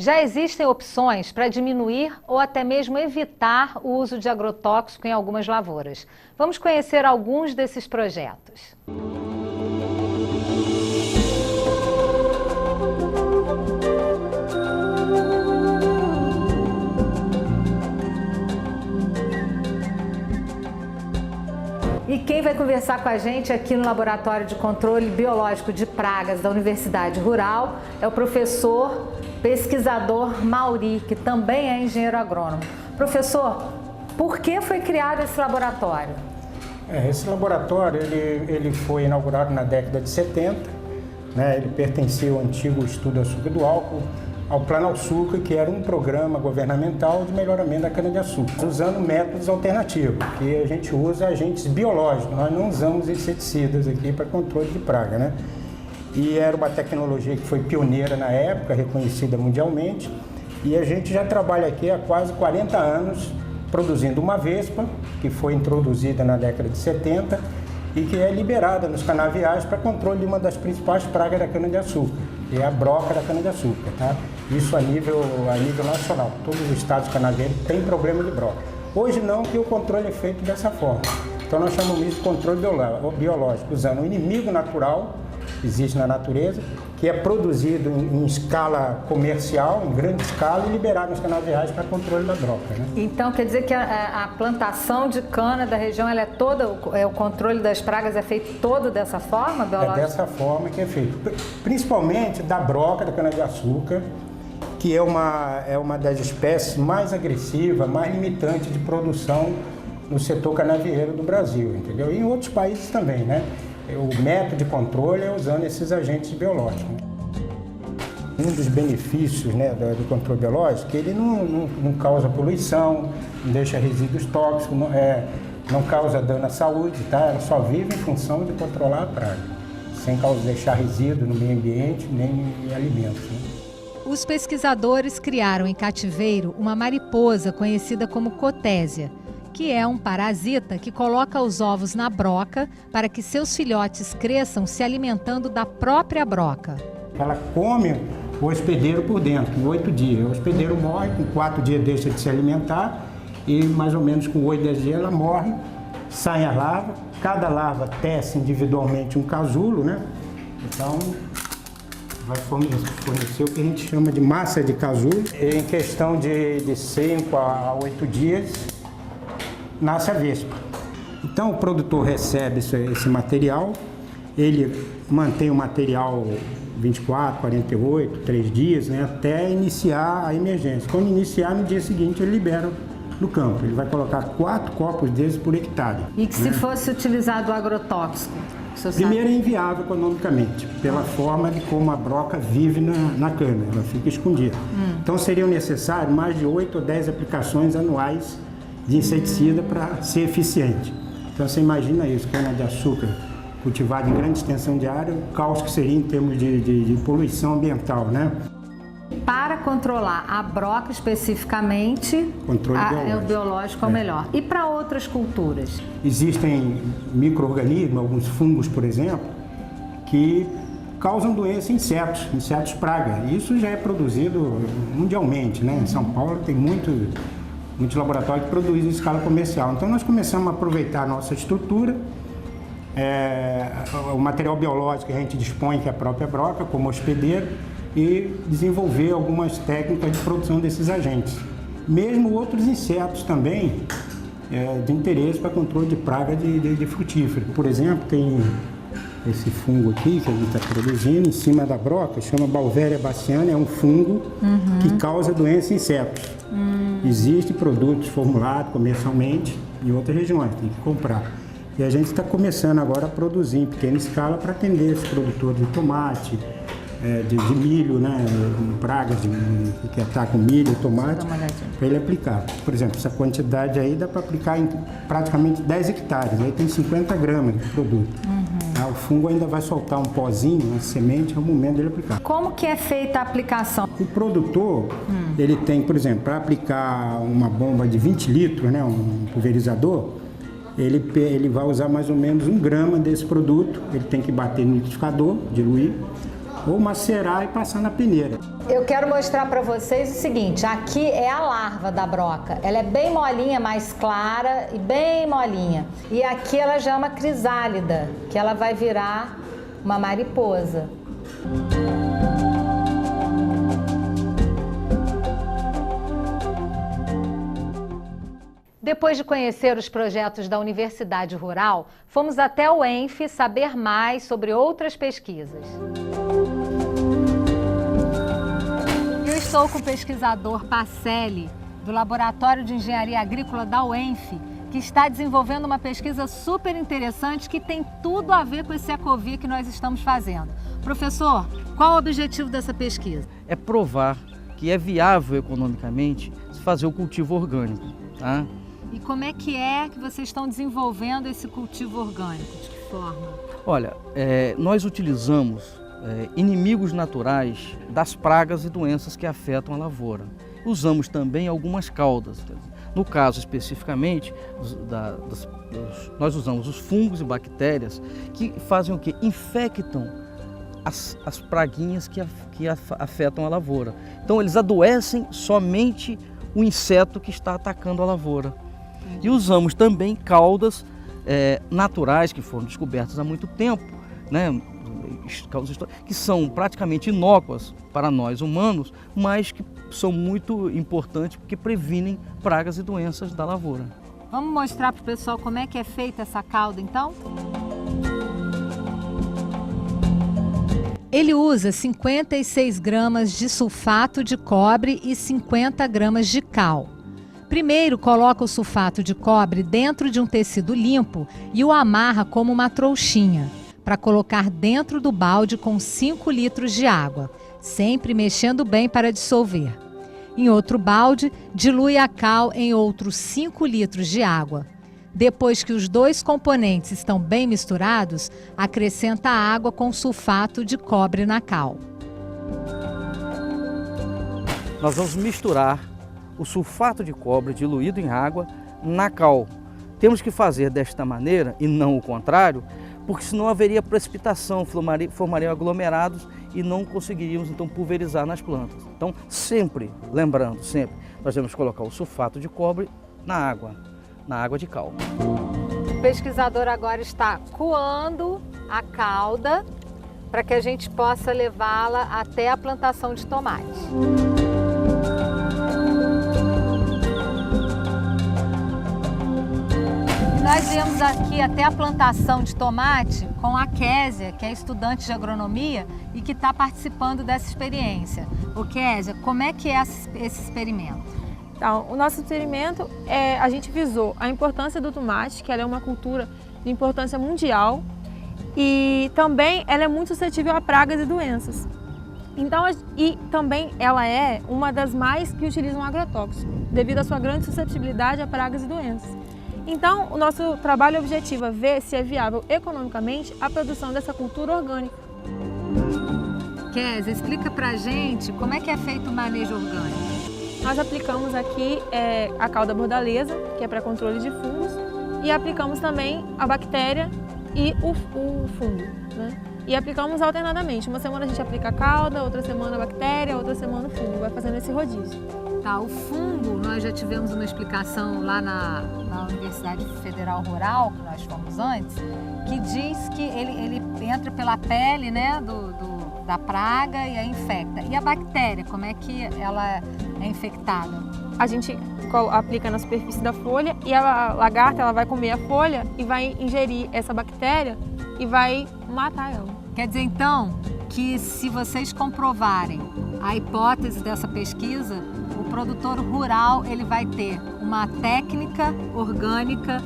Já existem opções para diminuir ou até mesmo evitar o uso de agrotóxico em algumas lavouras. Vamos conhecer alguns desses projetos. E quem vai conversar com a gente aqui no Laboratório de Controle Biológico de Pragas da Universidade Rural é o professor pesquisador Mauri, que também é engenheiro agrônomo. Professor, por que foi criado esse laboratório? Esse laboratório ele foi inaugurado na década de 70, né? Ele pertencia ao antigo Estudo Açúcar do Álcool, ao Plano Açúcar, que era um programa governamental de melhoramento da cana-de-açúcar, usando métodos alternativos, que a gente usa agentes biológicos, nós não usamos inseticidas aqui para controle de praga, né? E era uma tecnologia que foi pioneira na época, reconhecida mundialmente, e a gente já trabalha aqui há quase 40 anos produzindo uma vespa, que foi introduzida na década de 70 e que é liberada nos canaviais para controle de uma das principais pragas da cana-de-açúcar, que é a broca da cana-de-açúcar, tá? Isso a nível nacional. Todos os estados canavieiros têm problema de broca. Hoje não, que o controle é feito dessa forma. Então nós chamamos isso de controle biológico, usando o inimigo natural que existe na natureza, que é produzido em escala comercial, em grande escala, e liberado nos canaviais para controle da broca, né? Então quer dizer que a plantação de cana da região, ela é toda, o controle das pragas é feito todo dessa forma, biológica? É dessa forma que é feito, principalmente da broca, da cana-de-açúcar, que é uma das espécies mais agressivas, mais limitantes de produção no setor canavieiro do Brasil, entendeu? E em outros países também, né? O método de controle é usando esses agentes biológicos. Um dos benefícios, né, do controle biológico é que ele não causa poluição, não deixa resíduos tóxicos, não causa dano à saúde, tá? Ela só vive em função de controlar a praga, sem deixar resíduo no meio ambiente nem em alimentos, né? Os pesquisadores criaram em cativeiro uma mariposa conhecida como cotésia, que é um parasita que coloca os ovos na broca para que seus filhotes cresçam se alimentando da própria broca. Ela come o hospedeiro por dentro, em 8 dias. O hospedeiro morre, com 4 dias deixa de se alimentar e mais ou menos com 8, 10 dias ela morre, sai a larva. Cada larva tece individualmente um casulo, né? Então vai fornecer o que a gente chama de massa de casulo. Em questão de 5 a 8 dias, nasce a vespa. Então o produtor recebe esse material, ele mantém o material 24, 48, 3 dias, né, até iniciar a emergência. Quando iniciar, no dia seguinte ele libera no campo. Ele vai colocar 4 copos desses por hectare. E que se fosse utilizado o agrotóxico? Primeiro é inviável economicamente, pela forma de como a broca vive na cana, ela fica escondida. Então seriam necessárias mais de 8 ou 10 aplicações anuais de inseticida para ser eficiente. Então você imagina isso, cana-de-açúcar cultivada em grande extensão de área, o caos que seria em termos de poluição ambiental, né? Para controlar a broca especificamente, o biológico é o melhor. E para outras culturas? Existem micro-organismos, alguns fungos, por exemplo, que causam doença em insetos praga. Isso já é produzido mundialmente, né? Em São Paulo tem muitos laboratórios que produzem em escala comercial. Então nós começamos a aproveitar a nossa estrutura, o material biológico que a gente dispõe, que é a própria broca, como hospedeiro, e desenvolver algumas técnicas de produção desses agentes. Mesmo outros insetos também de interesse para controle de praga de frutífero. Por exemplo, tem esse fungo aqui que a gente está produzindo em cima da broca, chama Beauveria bassiana, é um fungo que causa doença em insetos. Existem produtos formulados comercialmente em outras regiões, tem que comprar. E a gente está começando agora a produzir em pequena escala para atender esses produtores de tomate, de milho, né, pragas que atacam milho, tomate, para ele aplicar. Por exemplo, essa quantidade aí dá para aplicar em praticamente 10 hectares, aí tem 50 gramas de produto. O fungo ainda vai soltar um pozinho, uma semente, é o momento dele aplicar. Como que é feita a aplicação? O produtor, ele tem, por exemplo, para aplicar uma bomba de 20 litros, né, um pulverizador, ele vai usar mais ou menos 1 grama desse produto, ele tem que bater no liquidificador, diluir, ou macerar e passar na peneira. Eu quero mostrar para vocês o seguinte, aqui é a larva da broca. Ela é bem molinha, mais clara e bem molinha. E aqui ela já é uma crisálida, que ela vai virar uma mariposa. Depois de conhecer os projetos da Universidade Rural, fomos até o ENF saber mais sobre outras pesquisas. Eu estou com o pesquisador Pacelli, do Laboratório de Engenharia Agrícola da UENF, que está desenvolvendo uma pesquisa super interessante que tem tudo a ver com esse Ecovia que nós estamos fazendo. Professor, qual o objetivo dessa pesquisa? É provar que é viável economicamente fazer o cultivo orgânico, tá? E como é que vocês estão desenvolvendo esse cultivo orgânico? De que forma? Olha, nós utilizamos inimigos naturais das pragas e doenças que afetam a lavoura. Usamos também algumas caudas. No caso especificamente, nós usamos os fungos e bactérias que fazem o quê? Infectam as praguinhas que afetam a lavoura. Então eles adoecem somente o inseto que está atacando a lavoura. E usamos também caudas naturais que foram descobertas há muito tempo, né? Que são praticamente inócuas para nós humanos, mas que são muito importantes porque previnem pragas e doenças da lavoura. Vamos mostrar para o pessoal como é que é feita essa cauda, então? Ele usa 56 gramas de sulfato de cobre e 50 gramas de cal. Primeiro, coloca o sulfato de cobre dentro de um tecido limpo e o amarra como uma trouxinha, para colocar dentro do balde com 5 litros de água, sempre mexendo bem para dissolver. Em outro balde, dilui a cal em outros 5 litros de água. Depois que os dois componentes estão bem misturados, acrescenta a água com sulfato de cobre na cal. Nós vamos misturar o sulfato de cobre diluído em água na cal. Temos que fazer desta maneira e não o contrário, porque senão haveria precipitação, formariam aglomerados e não conseguiríamos então pulverizar nas plantas. Então sempre, lembrando, sempre, nós devemos colocar o sulfato de cobre na água de cal. O pesquisador agora está coando a cauda para que a gente possa levá-la até a plantação de tomate. Nós viemos aqui até a plantação de tomate com a Késia, que é estudante de agronomia e que está participando dessa experiência. Ô Késia, como é que é esse experimento? Então, o nosso experimento, a gente visou a importância do tomate, que ela é uma cultura de importância mundial e também ela é muito suscetível a pragas e doenças. Então, e também ela é uma das mais que utilizam agrotóxico, devido à sua grande suscetibilidade a pragas e doenças. Então, o nosso trabalho objetivo é ver se é viável economicamente a produção dessa cultura orgânica. Késia, explica pra gente como é que é feito o manejo orgânico. Nós aplicamos aqui a cauda bordaleza, que é para controle de fungos, e aplicamos também a bactéria e o fungo, né? E aplicamos alternadamente. Uma semana a gente aplica a cauda, outra semana a bactéria, outra semana o fungo. Vai fazendo esse rodízio. Tá, o fungo, nós já tivemos uma explicação lá na Universidade Federal Rural, que nós fomos antes, que diz que ele entra pela pele, né, da praga e a infecta. E a bactéria, como é que ela é infectada? A gente aplica na superfície da folha e a lagarta ela vai comer a folha e vai ingerir essa bactéria e vai matar ela. Quer dizer, então, que se vocês comprovarem a hipótese dessa pesquisa, o produtor rural ele vai ter uma técnica orgânica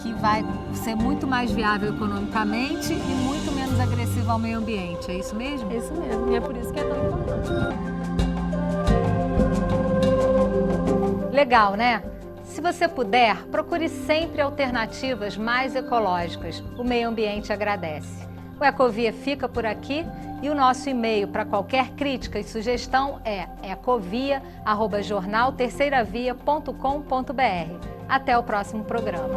que vai ser muito mais viável economicamente e muito menos agressiva ao meio ambiente. É isso mesmo? É isso mesmo, e é por isso que é tão importante. Legal, né? Se você puder, procure sempre alternativas mais ecológicas. O meio ambiente agradece. O Ecovia fica por aqui e o nosso e-mail para qualquer crítica e sugestão é ecovia@jornalterceiravia.com.br. Até o próximo programa.